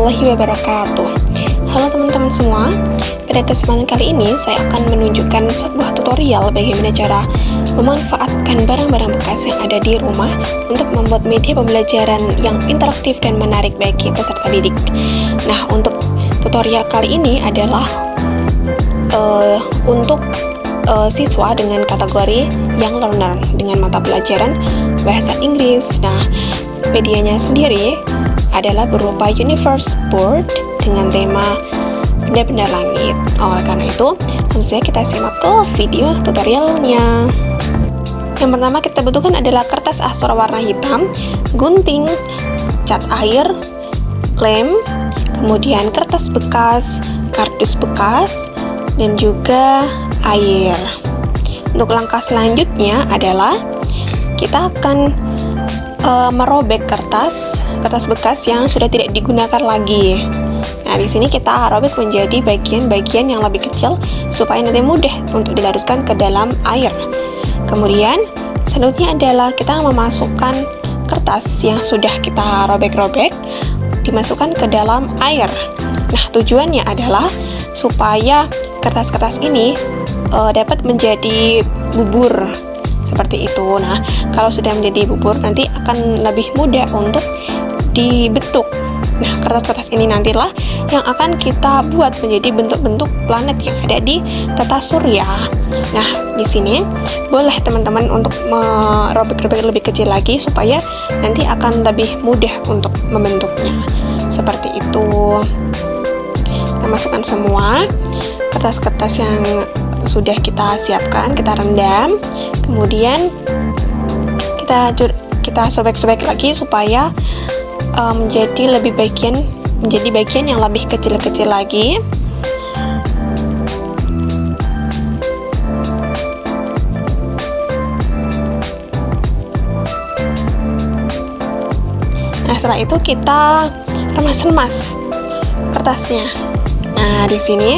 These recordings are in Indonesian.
warahmatullahi wabarakatuh. Halo teman-teman semua, pada kesempatan kali ini saya akan menunjukkan sebuah tutorial bagaimana cara memanfaatkan barang-barang bekas yang ada di rumah untuk membuat media pembelajaran yang interaktif dan menarik bagi peserta didik. Nah, untuk tutorial kali ini adalah untuk siswa dengan kategori Young Learner dengan mata pelajaran bahasa Inggris. Nah, medianya sendiri adalah berupa Universe Board dengan tema benda-benda langit. Oleh karena itu, tentu saja kita simak ke video tutorialnya. Yang pertama kita butuhkan adalah kertas asor warna hitam, gunting, cat air, lem, kemudian kertas bekas, kardus bekas, dan juga air. Untuk langkah selanjutnya adalah kita akan merobek kertas bekas yang sudah tidak digunakan lagi. Nah, di sini kita robek menjadi bagian-bagian yang lebih kecil supaya nanti mudah untuk dilarutkan ke dalam air. Kemudian, selanjutnya adalah kita memasukkan kertas yang sudah kita robek-robek dimasukkan ke dalam air. Nah, tujuannya adalah supaya kertas-kertas ini dapat menjadi bubur seperti itu. Nah, kalau sudah menjadi bubur nanti akan lebih mudah untuk dibentuk. Nah, kertas-kertas ini nantilah yang akan kita buat menjadi bentuk-bentuk planet yang ada di tata surya. Nah, di sini boleh teman-teman untuk merobek-robek lebih kecil lagi supaya nanti akan lebih mudah untuk membentuknya. Seperti itu. Kita masukkan semua kertas-kertas yang sudah kita siapkan, kita rendam, kemudian kita sobek-sobek lagi supaya menjadi bagian yang lebih kecil-kecil lagi. Nah, setelah itu kita remas-remas kertasnya. Nah, di sini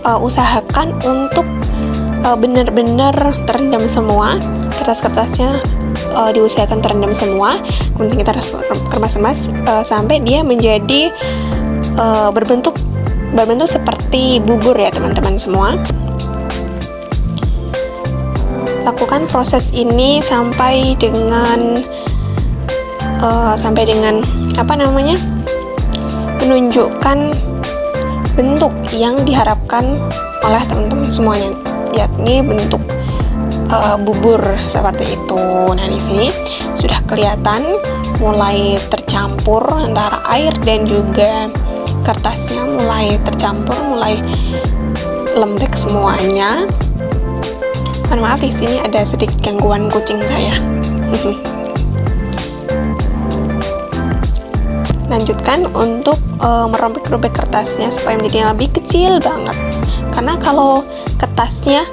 usahakan untuk benar-benar terendam semua kertas-kertasnya, diusahakan terendam semua. Kemudian kita remas-remas sampai dia menjadi berbentuk seperti bubur ya teman-teman semua. Lakukan proses ini sampai dengan menunjukkan bentuk yang diharapkan oleh teman-teman semuanya, yakni bentuk bubur seperti itu. Nah, di sini sudah kelihatan mulai tercampur antara air dan juga kertasnya, mulai tercampur, mulai lembek semuanya. Mohon maaf, di sini ada sedikit gangguan kucing saya. Lanjutkan untuk merobek-robek kertasnya supaya menjadi lebih kecil banget. Karena kalau kertasnya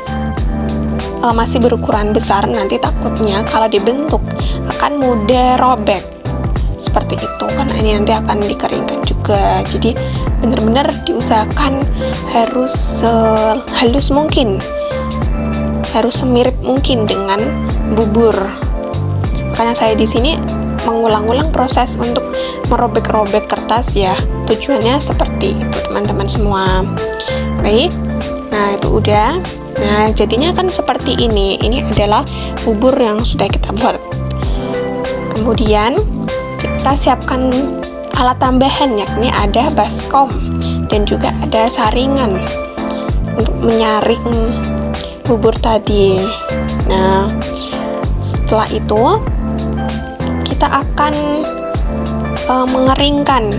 masih berukuran besar, nanti takutnya kalau dibentuk akan mudah robek. Seperti itu, karena ini nanti akan dikeringkan juga. Jadi benar-benar diusahakan harus sehalus mungkin, harus semirip mungkin dengan bubur. Makanya saya di sini mengulang-ulang proses untuk merobek-robek kertas ya. Tujuannya seperti itu teman-teman semua. Baik, nah itu udah. Nah, jadinya kan seperti ini. Ini adalah bubur yang sudah kita buat. Kemudian kita siapkan alat tambahan, yakni ada baskom dan juga ada saringan untuk menyaring bubur tadi. Nah, setelah itu kita akan mengeringkan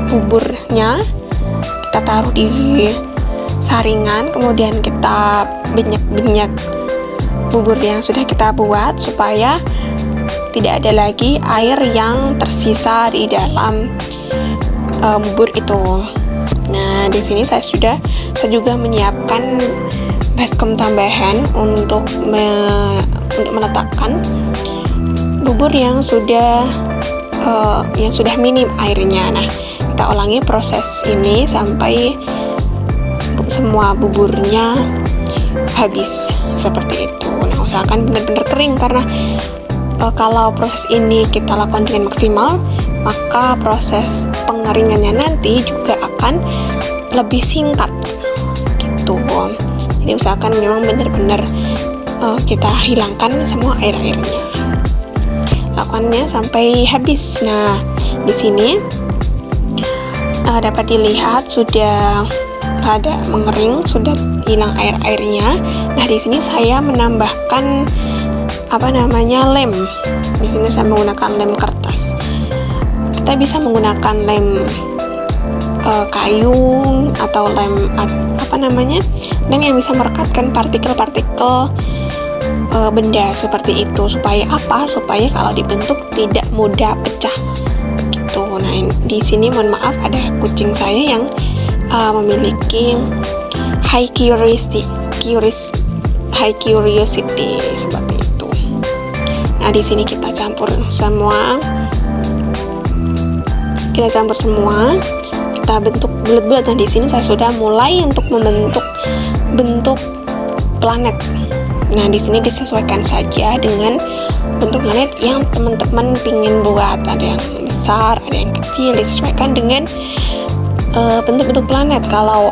buburnya. Kita taruh di saringan, kemudian kita benyak-benyak bubur yang sudah kita buat supaya tidak ada lagi air yang tersisa di dalam bubur itu. Nah, di sini saya juga menyiapkan baskom tambahan untuk meletakkan bubur yang sudah minim airnya. Nah, kita ulangi proses ini sampai semua buburnya habis seperti itu. Nah, usahakan benar-benar kering karena kalau proses ini kita lakukan dengan maksimal, maka proses pengeringannya nanti juga akan lebih singkat gitu. Jadi usahakan memang benar-benar kita hilangkan semua air-airnya. Lakukannya sampai habis. Nah, di sini dapat dilihat sudah rada mengering, sudah hilang air-airnya. Nah, di sini saya menambahkan lem. Di sini saya menggunakan lem kertas. Kita bisa menggunakan lem kayu atau lem lem yang bisa merekatkan partikel-partikel benda seperti itu. Supaya apa? Supaya kalau dibentuk tidak mudah pecah. Begitu. Nah, di sini mohon maaf ada kucing saya yang memiliki high curiosity seperti itu. Nah, di sini kita campur semua. Kita bentuk bulat-bulat. Nah, di sini saya sudah mulai untuk membentuk bentuk planet. Nah, di sini disesuaikan saja dengan bentuk planet yang teman-teman pingin buat. Ada yang besar, ada yang kecil, disesuaikan dengan bentuk-bentuk planet. Kalau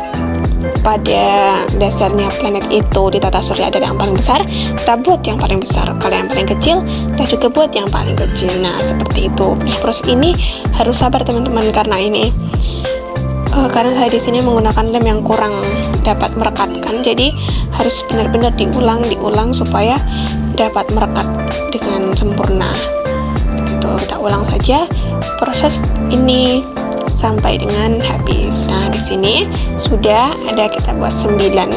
pada dasarnya planet itu di tata surya ada yang paling besar, kita buat yang paling besar. Kalau yang paling kecil, kita juga buat yang paling kecil. Nah, seperti itu. Nah, proses ini harus sabar teman-teman, karena saya di sini menggunakan lem yang kurang dapat merekatkan, jadi harus benar-benar diulang supaya dapat merekat dengan sempurna. Itu kita ulang saja proses ini sampai dengan habis. Nah, di sini sudah ada, kita buat 9.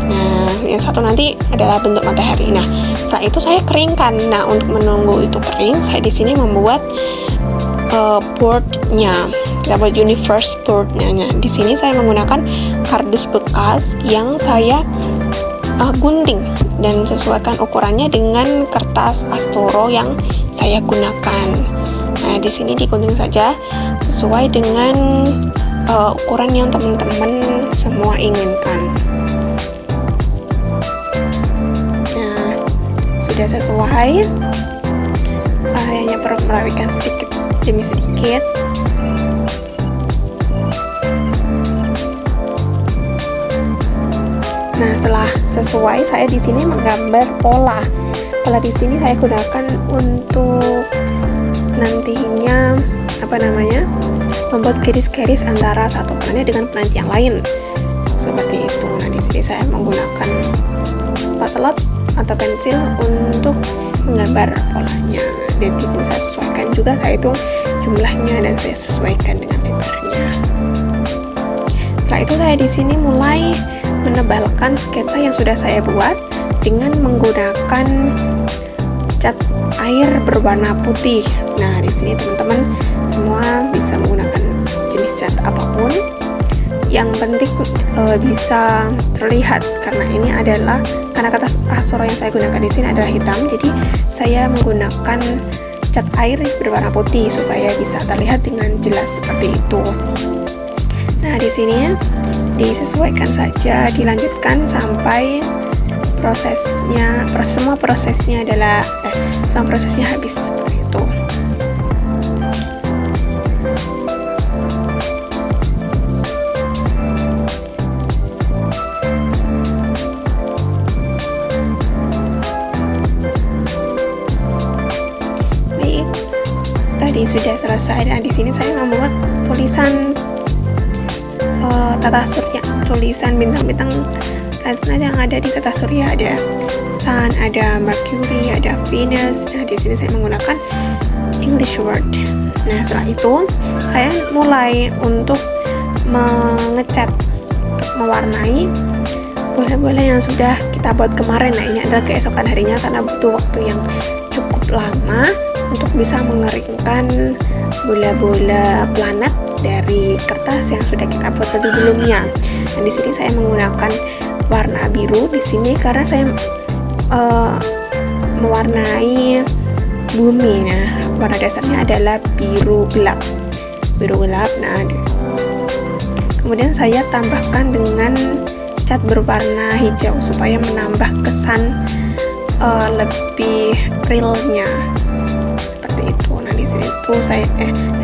Nah, yang satu nanti adalah bentuk matahari. Nah, setelah itu saya keringkan. Nah, untuk menunggu itu kering, saya di sini membuat boardnya. Kita buat universe boardnya. Nah, di sini saya menggunakan kardus bekas yang saya gunting dan sesuaikan ukurannya dengan kertas astoro yang saya gunakan. Nah, di sini digunting saja sesuai dengan ukuran yang teman-teman semua inginkan. Nah, sudah sesuai. Hanya perlu merapikan sedikit demi sedikit. Nah, setelah sesuai, saya di sini menggambar pola. Pola di sini saya gunakan untuk nantinya membuat garis-garis antara satu planet dengan planet yang lain, seperti itu. Nah, di sini saya menggunakan spatula atau pensil untuk menggambar polanya. Dan di sini saya sesuaikan juga, saya hitung jumlahnya dan saya sesuaikan dengan lebarnya. Setelah itu saya di sini mulai menebalkan sketsa yang sudah saya buat dengan menggunakan cat air berwarna putih. Nah, di sini teman-teman semua bisa menggunakan jenis cat apapun. Yang penting bisa terlihat, karena kata astro yang saya gunakan di sini adalah hitam. Jadi saya menggunakan cat air berwarna putih supaya bisa terlihat dengan jelas seperti itu. Nah, di sini disesuaikan saja, dilanjutkan sampai semua prosesnya habis seperti itu. Baik, tadi sudah selesai dan di sini saya membuat tulisan tata surya, tulisan bintang-bintang planet yang ada di tata surya. Ada Sun, ada Mercury, ada Venus. Nah, di sini saya menggunakan English word. Nah, setelah itu saya mulai untuk mengecat, mewarnai bola-bola yang sudah kita buat kemarin. Nah, ini adalah keesokan harinya karena butuh waktu yang cukup lama untuk bisa mengeringkan bola-bola planet dari kertas yang sudah kita buat sebelumnya. Dan di sini saya menggunakan warna biru di sini karena saya mewarnai bumi. Nah, warna dasarnya adalah biru gelap. Nah, kemudian saya tambahkan dengan cat berwarna hijau supaya menambah kesan lebih realnya seperti gitu. Nah di sini tuh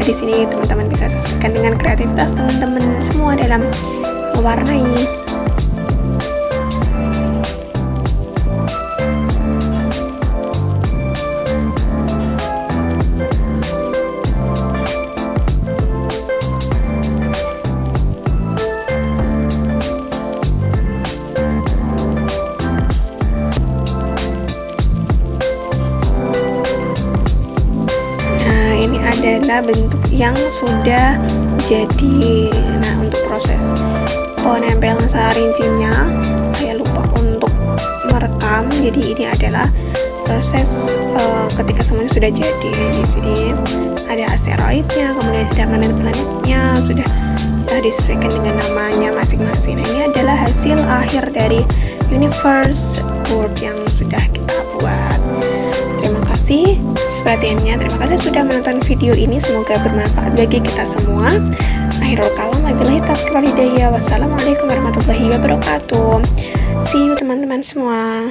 di sini teman-teman bisa sesuaikan dengan kreativitas teman-teman semua dalam mewarnai. Ini adalah bentuk yang sudah jadi. Nah, untuk proses penempelan secara rincinya saya lupa untuk merekam. Jadi ini adalah proses ketika semuanya sudah jadi. Di sini ada asteroidnya, kemudian ada planet-planetnya sudah disesuaikan dengan namanya masing-masing. Nah, ini adalah hasil akhir dari universe board yang sudah kita buat. Terima kasih perhatiannya, terima kasih sudah menonton video ini, semoga bermanfaat bagi kita semua. Akhirul kalam, wabillahi taufiq wal hidayah. Wassalamualaikum warahmatullahi wabarakatuh. See you teman-teman semua.